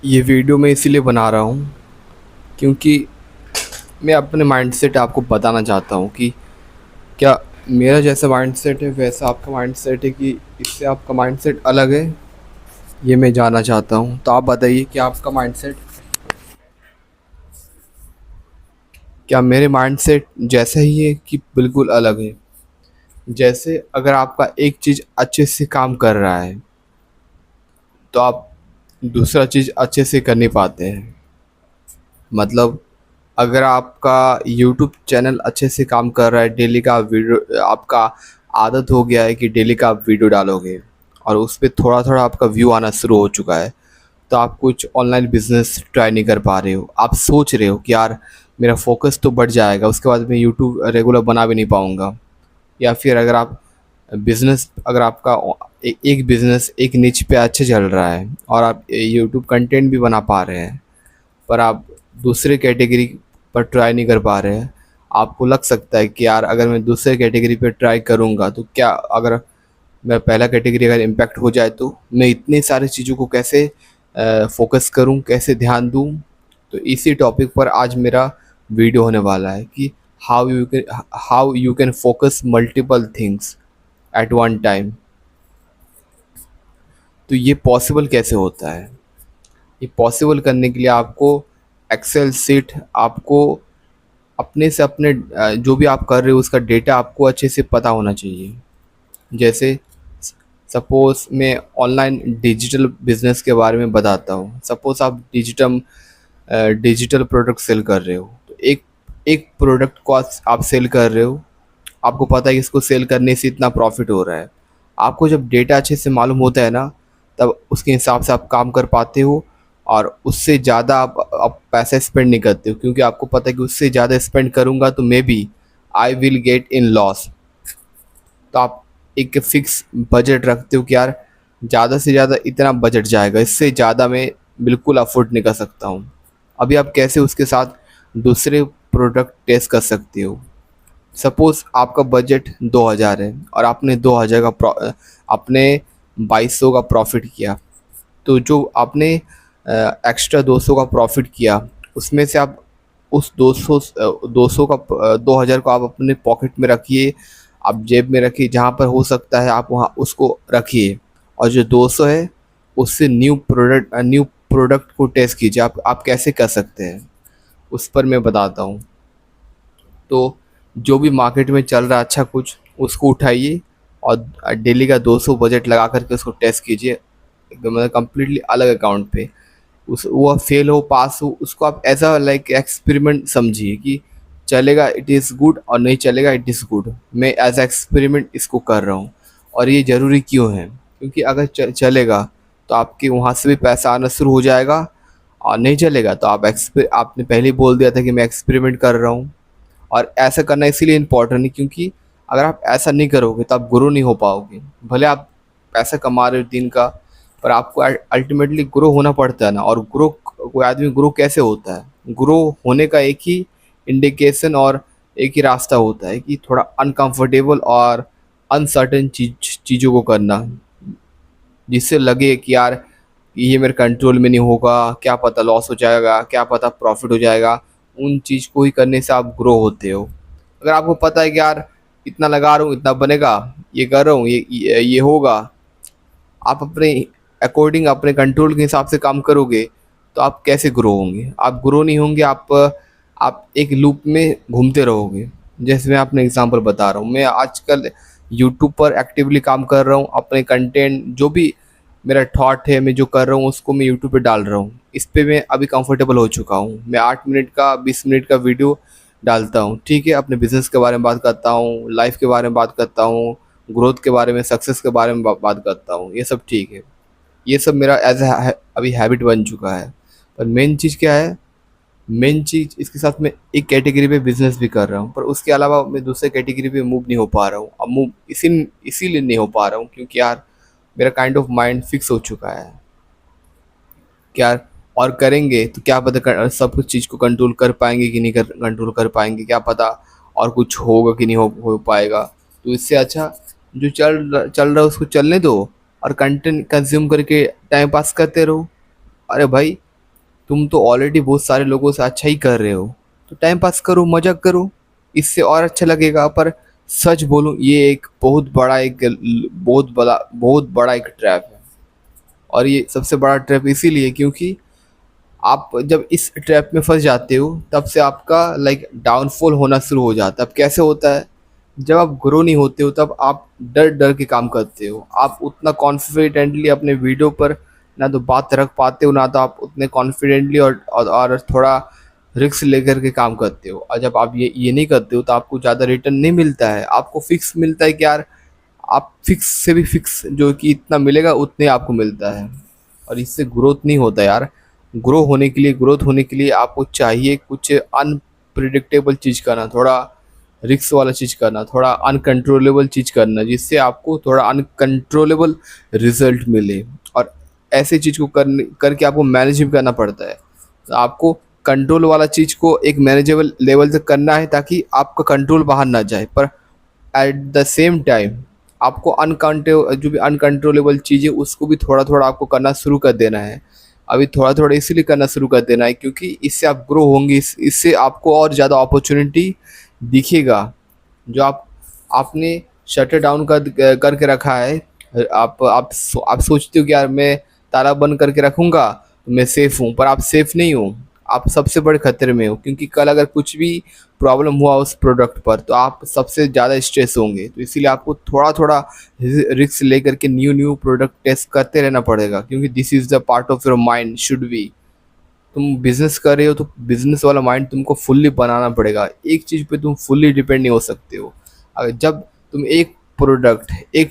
ये वीडियो मैं इसीलिए बना रहा हूँ क्योंकि मैं अपने माइंडसेट आपको बताना चाहता हूँ कि क्या मेरा जैसा माइंडसेट है वैसा आपका माइंडसेट है कि इससे आपका माइंडसेट अलग है। ये मैं जानना चाहता हूँ, तो आप बताइए कि आपका माइंडसेट क्या मेरे माइंडसेट जैसा ही है कि बिल्कुल अलग है। जैसे अगर आपका एक चीज़ अच्छे से काम कर रहा है तो आप दूसरा चीज़ अच्छे से कर नहीं पाते हैं। मतलब अगर आपका यूट्यूब चैनल अच्छे से काम कर रहा है, डेली का वीडियो आपका आदत हो गया है कि डेली का आप वीडियो डालोगे और उस पे थोड़ा थोड़ा आपका व्यू आना शुरू हो चुका है, तो आप कुछ ऑनलाइन बिजनेस ट्राई नहीं कर पा रहे हो। आप सोच रहे हो कि यार मेरा फोकस तो बढ़ जाएगा, उसके बाद मैं यूट्यूब रेगुलर बना भी नहीं पाऊँगा। या फिर अगर आप बिज़नेस अगर आपका एक बिज़नेस एक निच पे अच्छे चल रहा है और आप यूट्यूब कंटेंट भी बना पा रहे हैं, पर आप दूसरे कैटेगरी पर ट्राई नहीं कर पा रहे हैं। आपको लग सकता है कि यार अगर मैं दूसरे कैटेगरी पे ट्राई करूँगा तो क्या, अगर मेरा पहला कैटेगरी अगर इम्पैक्ट हो जाए तो मैं इतनी सारी चीज़ों को कैसे फ़ोकस करूँ, कैसे ध्यान दूँ। तो इसी टॉपिक पर आज मेरा वीडियो होने वाला है कि how you can focus multiple things at one time. तो ये पॉसिबल कैसे होता है? ये पॉसिबल करने के लिए आपको एक्सेल सीट, आपको अपने से अपने जो भी आप कर रहे हो उसका डेटा आपको अच्छे से पता होना चाहिए। जैसे सपोज़ मैं ऑनलाइन डिजिटल बिज़नेस के बारे में बताता हूँ। सपोज़ आप डिजिटल प्रोडक्ट सेल कर रहे हो, तो एक एक प्रोडक्ट को आप सेल कर रहे हो, आपको पता है कि इसको सेल करने से इतना प्रॉफ़िट हो रहा है। आपको जब डेटा अच्छे से मालूम होता है ना, तब उसके हिसाब से आप काम कर पाते हो और उससे ज़्यादा आप पैसा स्पेंड नहीं करते हो, क्योंकि आपको पता है कि उससे ज़्यादा स्पेंड करूँगा तो maybe I will get in loss. तो आप एक फ़िक्स बजट रखते हो कि यार ज़्यादा से ज़्यादा इतना बजट जाएगा, इससे ज़्यादा मैं बिल्कुल अफ़ोर्ड नहीं कर सकता हूँ। अभी आप कैसे उसके साथ दूसरे प्रोडक्ट टेस्ट कर सकते हो। सपोज़ आपका बजट 2000 है और आपने 2000 का आपने 2200 का प्रॉफ़िट किया। तो जो आपने एक्स्ट्रा 200 का प्रॉफ़िट किया, उसमें से आप उस 200 का 2000 को आप अपने पॉकेट में रखिए, आप जेब में रखिए, जहाँ पर हो सकता है आप वहाँ उसको रखिए। और जो 200 है उससे न्यू प्रोडक्ट को टेस्ट कीजिए। आप कैसे कर सकते हैं उस पर मैं बताता हूँ। तो जो भी मार्केट में चल रहा है अच्छा कुछ, उसको उठाइए और डेली का 200 बजट लगा करके उसको टेस्ट कीजिए, एकदम मतलब कम्प्लीटली अलग अकाउंट पे। उस वो फेल हो पास हो उसको आप एज अ लाइक एक्सपेरिमेंट समझिए कि चलेगा इट इज़ गुड और नहीं चलेगा इट इज़ गुड। मैं एज एक्सपेरिमेंट इसको कर रहा हूँ। और ये ज़रूरी क्यों है? क्योंकि अगर चलेगा तो आपके वहाँ से भी पैसा आना शुरू हो जाएगा, और नहीं चलेगा तो आपने पहले ही बोल दिया था कि मैं एक्सपेरिमेंट कर रहा हूँ। और ऐसा करना इसीलिए इम्पोर्टेंट है क्योंकि अगर आप ऐसा नहीं करोगे तो आप ग्रो नहीं हो पाओगे। भले आप पैसा कमा रहे हो दिन का, पर आपको अल्टीमेटली ग्रो होना पड़ता है ना। और ग्रो, कोई आदमी ग्रो कैसे होता है? ग्रो होने का एक ही इंडिकेशन और एक ही रास्ता होता है कि थोड़ा अनकंफर्टेबल और अनसर्टेन चीज़ों को करना, जिससे लगे कि यार ये मेरे कंट्रोल में नहीं होगा, क्या पता लॉस हो जाएगा, क्या पता प्रॉफिट हो जाएगा। उन चीज़ को ही करने से आप ग्रो होते हो। अगर आपको पता है कि यार इतना लगा रहा हूँ इतना बनेगा, ये कर रहा हूँ ये होगा, आप अपने अकॉर्डिंग अपने कंट्रोल के हिसाब से काम करोगे, तो आप कैसे ग्रो होंगे? आप ग्रो नहीं होंगे, आप एक लूप में घूमते रहोगे। जैसे मैं अपने एग्जांपल बता रहा हूँ, मैं आजकल यूट्यूब पर एक्टिवली काम कर रहा हूँ। अपने कंटेंट जो भी मेरा थॉट है, मैं जो कर रहा हूँ उसको मैं यूट्यूब पे डाल रहा हूँ। इस पे मैं अभी कंफर्टेबल हो चुका हूँ। मैं 8 मिनट का 20 मिनट का वीडियो डालता हूँ, ठीक है? अपने बिज़नेस के बारे में बात करता हूँ, लाइफ के बारे में बात करता हूँ, ग्रोथ के बारे में, सक्सेस के बारे में बात करता हूँ, ये सब ठीक है। ये सब मेरा अभी हैबिट बन चुका है। पर मेन चीज़ क्या है? मेन चीज़ इसके साथ मैं एक कैटेगरी पे बिज़नेस भी कर रहा हूँ, पर उसके अलावा मैं दूसरे कैटेगरी पे मूव नहीं हो पा रहा हूँ। अब मूव इसीलिए नहीं हो पा रहा हूँ क्योंकि यार मेरा काइंड ऑफ माइंड फिक्स हो चुका है कि यार और करेंगे तो क्या पता सब कुछ चीज़ को कंट्रोल कर पाएंगे कि नहीं कंट्रोल कर पाएंगे, क्या पता और कुछ होगा कि नहीं हो पाएगा। तो इससे अच्छा जो चल रहा है उसको चलने दो और कंटेंट कंज्यूम करके टाइम पास करते रहो। अरे भाई, तुम तो ऑलरेडी बहुत सारे लोगों से अच्छा ही कर रहे हो, तो टाइम पास करो, मज़ा करो, इससे और अच्छा लगेगा। पर सच बोलूँ, ये एक बहुत बड़ा एक ट्रैप है। और ये सबसे बड़ा ट्रैप इसीलिए क्योंकि आप जब इस ट्रैप में फँस जाते हो, तब से आपका लाइक डाउनफॉल होना शुरू हो जाता है। अब कैसे होता है? जब आप ग्रो नहीं होते हो, तब आप डर-डर के काम करते हो। आप उतना कॉन्फिडेंटली अपने वीडियो पर ना तो बात रख पाते हो, ना तो आप उतने कॉन्फिडेंटली और थोड़ा रिस्क लेकर के काम करते हो। और जब आप ये नहीं करते हो, तो आपको ज़्यादा रिटर्न नहीं मिलता है। आपको फिक्स मिलता है कि यार, आप फिक्स से भी फिक्स जो कि इतना मिलेगा उतने आपको मिलता है। और इससे ग्रोथ नहीं होता यार। ग्रोथ होने के लिए आपको चाहिए कुछ अनप्रिडिक्टेबल चीज़ करना, थोड़ा रिस्क वाला चीज़ करना, थोड़ा अनकंट्रोलेबल चीज़ करना, जिससे आपको थोड़ा अनकंट्रोलेबल रिजल्ट मिले। और ऐसे चीज़ को करके आपको मैनेज भी करना पड़ता है। तो आपको कंट्रोल वाला चीज़ को एक मैनेजेबल लेवल तक करना है, ताकि आपका कंट्रोल बाहर ना जाए। पर एट द सेम टाइम आपको जो भी अनकंट्रोलेबल चीज़ है, उसको भी थोड़ा थोड़ा आपको करना शुरू कर देना है। अभी थोड़ा थोड़ा इसीलिए करना शुरू कर देना है क्योंकि इससे आप ग्रो होंगे, इससे आपको और ज़्यादा अपॉर्चुनिटी दिखेगा। जो आपने शटर डाउन करके रखा है। आप सोचते हो कि यार, मैं ताला बंद करके रखूँगा तो मैं सेफ़ हूँ, पर आप सेफ़ नहीं हो। आप सबसे बड़े खतरे में हो, क्योंकि कल अगर कुछ भी प्रॉब्लम हुआ उस प्रोडक्ट पर, तो आप सबसे ज़्यादा स्ट्रेस होंगे। तो इसीलिए आपको थोड़ा थोड़ा रिस्क लेकर के न्यू प्रोडक्ट टेस्ट करते रहना पड़ेगा, क्योंकि this is the part of your mind should be. तुम बिजनेस कर रहे हो, तो बिजनेस वाला माइंड तुमको फुल्ली बनाना पड़ेगा। एक चीज़ पे तुम फुल्ली डिपेंड नहीं हो सकते हो। अगर जब तुम एक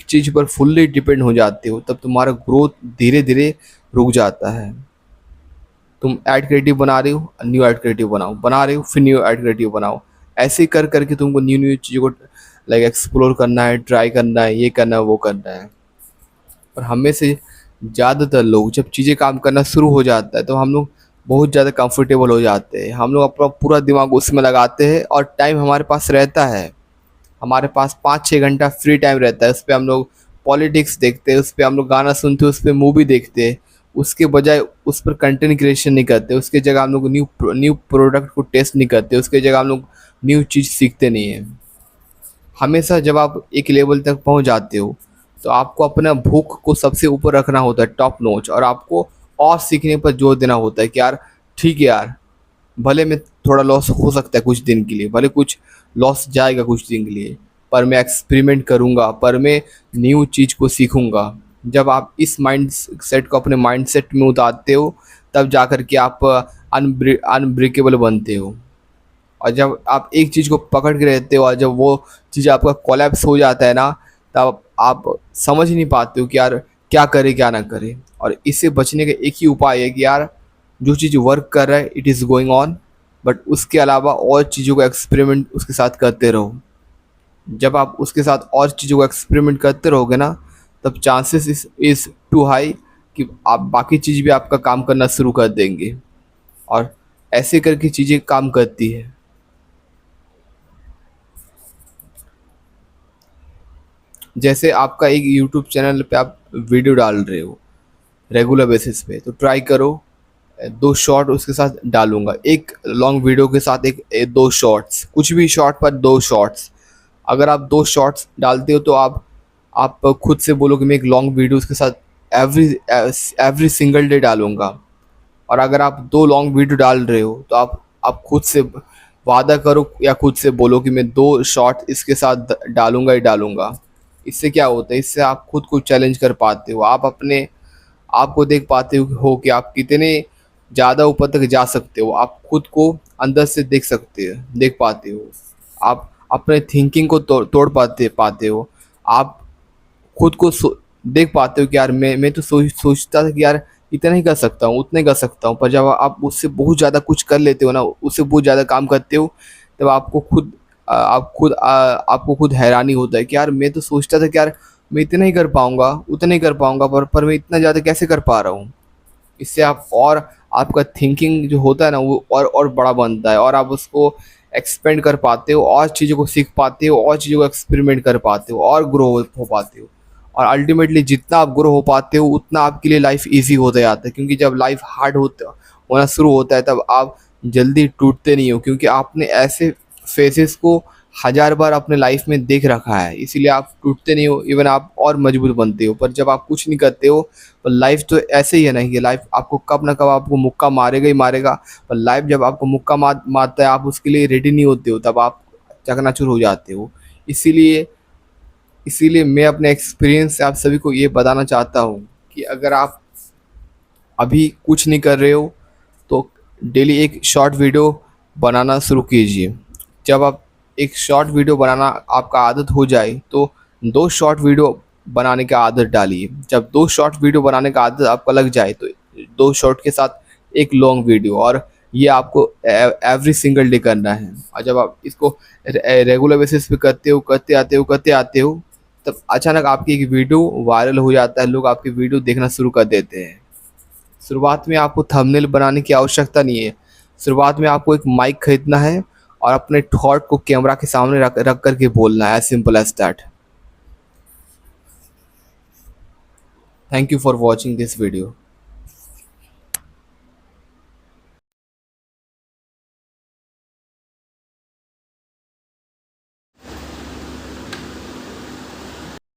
चीज़ पर फुल्ली डिपेंड हो जाते हो, तब तुम्हारा ग्रोथ धीरे धीरे रुक जाता है। तुम ऐड क्रिएटिव बना रहे हो, न्यू ऐड क्रिएटिव बनाओ, बना रहे हो, फिर न्यू ऐड क्रिएटिव बनाओ। ऐसे ही कर करके तुमको न्यू न्यू चीज़ों को लाइक एक्सप्लोर करना है, ट्राई करना है, ये करना है, वो करना है। और हमें से ज़्यादातर लोग जब चीज़ें काम करना शुरू हो जाता है, तो हम लोग बहुत ज़्यादा कंफर्टेबल हो जाते हैं। हम लोग अपना पूरा दिमाग उसमें लगाते हैं, और टाइम हमारे पास रहता है। हमारे पास 5-6 घंटा फ्री टाइम रहता है। उस पे हम लोग पॉलिटिक्स देखते हैं, उस पे हम लोग गाना सुनते हैं, उस पे मूवी देखते हैं। उसके बजाय उस पर कंटेंट क्रिएशन नहीं करते। उसके जगह हम लोग न्यू प्रोडक्ट को टेस्ट नहीं करते। उसके जगह हम लोग न्यू चीज़ सीखते नहीं हैं। हमेशा जब आप एक लेवल तक पहुंच जाते हो, तो आपको अपना भूख को सबसे ऊपर रखना होता है, टॉप नॉच। और आपको और सीखने पर जोर देना होता है कि यार, ठीक है यार, भले में थोड़ा लॉस हो सकता है कुछ दिन के लिए, भले कुछ लॉस जाएगा कुछ दिन के लिए, पर मैं एक्सपेरिमेंट करूँगा, पर मैं न्यू चीज़ को सीखूँगा। जब आप इस माइंड सेट को अपने माइंड सेट में उतारते हो, तब जा कर के आप अनब्रेकेबल बनते हो। और जब आप एक चीज़ को पकड़ के रहते हो, और जब वो चीज़ आपका कोलैप्स हो जाता है ना, तब आप समझ नहीं पाते हो कि यार, क्या करें क्या ना करें। और इससे बचने का एक ही उपाय है कि यार, जो चीज़ वर्क कर रहा है, it is going on, but उसके अलावा और चीज़ों को एक्सपेरिमेंट उसके साथ करते रहो। जब आप उसके साथ और चीज़ों को एक्सपेरिमेंट करते रहोगे ना, तब चांसेस इज़ टू हाई कि आप बाकी चीज़ भी आपका काम करना शुरू कर देंगे। और ऐसे करके चीज़ें काम करती है। जैसे आपका एक यूट्यूब चैनल पे आप वीडियो डाल रहे हो रेगुलर बेसिस पे, तो ट्राई करो 2 शॉर्ट उसके साथ डालूंगा, एक लॉन्ग वीडियो के साथ एक 2 शॉर्ट्स, कुछ भी शॉर्ट पर 2 शॉर्ट्स। अगर आप 2 शॉर्ट्स डालते हो, तो आप खुद से बोलो कि मैं एक लॉन्ग वीडियो उसके साथ एवरी एवरी सिंगल डे डालूंगा। और अगर आप 2 लॉन्ग वीडियो डाल रहे हो, तो आप खुद से वादा करो, या खुद से बोलो कि मैं 2 शॉर्ट इसके साथ डालूंगा ही डालूंगा। इससे क्या होता है? इससे आप खुद को चैलेंज कर पाते हो। आप अपने आप को देख पाते हो कि आप कितने ज़्यादा ऊपर तक जा सकते हो। आप खुद को अंदर से देख पाते हो। आप अपने थिंकिंग को तोड़ पाते हो। आप खुद को देख पाते हो कि यार, मैं तो सोचता था कि यार, इतना ही कर सकता हूँ, उतना ही कर सकता हूँ। पर जब आप उससे बहुत ज़्यादा कुछ कर लेते हो ना, उससे बहुत ज़्यादा काम करते हो, तब आपको खुद हैरानी होता है कि यार, मैं तो सोचता था कि यार, मैं इतना ही कर पाऊँगा, उतना ही कर पाऊँगा, पर मैं इतना ज़्यादा कैसे कर पा रहा हूँ। इससे आपका थिंकिंग जो होता है ना, वो और बड़ा बनता है, और आप उसको एक्सपेंड कर पाते हो, और चीज़ों को सीख पाते हो, और चीज़ों को एक्सपेरिमेंट कर पाते हो, और ग्रो हो पाते हो। और अल्टीमेटली जितना आप ग्रो हो पाते हो, उतना आपके लिए लाइफ ईजी होता जाता है। क्योंकि जब लाइफ हार्ड होना शुरू होता है तब आप जल्दी टूटते नहीं हो, क्योंकि आपने ऐसे फेसेस को हज़ार बार अपने लाइफ में देख रखा है, इसीलिए आप टूटते नहीं हो, इवन आप और मजबूत बनते हो। पर जब आप कुछ नहीं करते हो, तो लाइफ तो ऐसे ही है ना कि लाइफ आपको कब ना कब आपको मुक्का मारेगा ही मारेगा। पर लाइफ जब आपको मुक्का मारता है, आप उसके लिए रेडी नहीं होते हो, तब आप चकनाचूर हो जाते हो। इसीलिए इसीलिए मैं अपने एक्सपीरियंस से आप सभी को ये बताना चाहता हूँ कि अगर आप अभी कुछ नहीं कर रहे हो, तो डेली एक शॉर्ट वीडियो बनाना शुरू कीजिए। जब आप एक शॉर्ट वीडियो बनाना आपका आदत हो जाए, तो 2 शॉर्ट वीडियो बनाने की आदत डालिए। जब 2 शॉर्ट वीडियो बनाने का आदत आपको लग जाए, तो 2 शॉर्ट के साथ एक लॉन्ग वीडियो, और ये आपको एवरी सिंगल डे करना है। और जब आप इसको रेगुलर बेसिस पे करते आते हो, तब अचानक आपकी एक वीडियो वायरल हो जाता है, लोग आपकी वीडियो देखना शुरू कर देते हैं। शुरुआत में आपको थंबनेल बनाने की आवश्यकता नहीं है। शुरुआत में आपको एक माइक खरीदना है और अपने थॉट को कैमरा के सामने रख कर के बोलना है, as simple as that. Thank you for watching this video.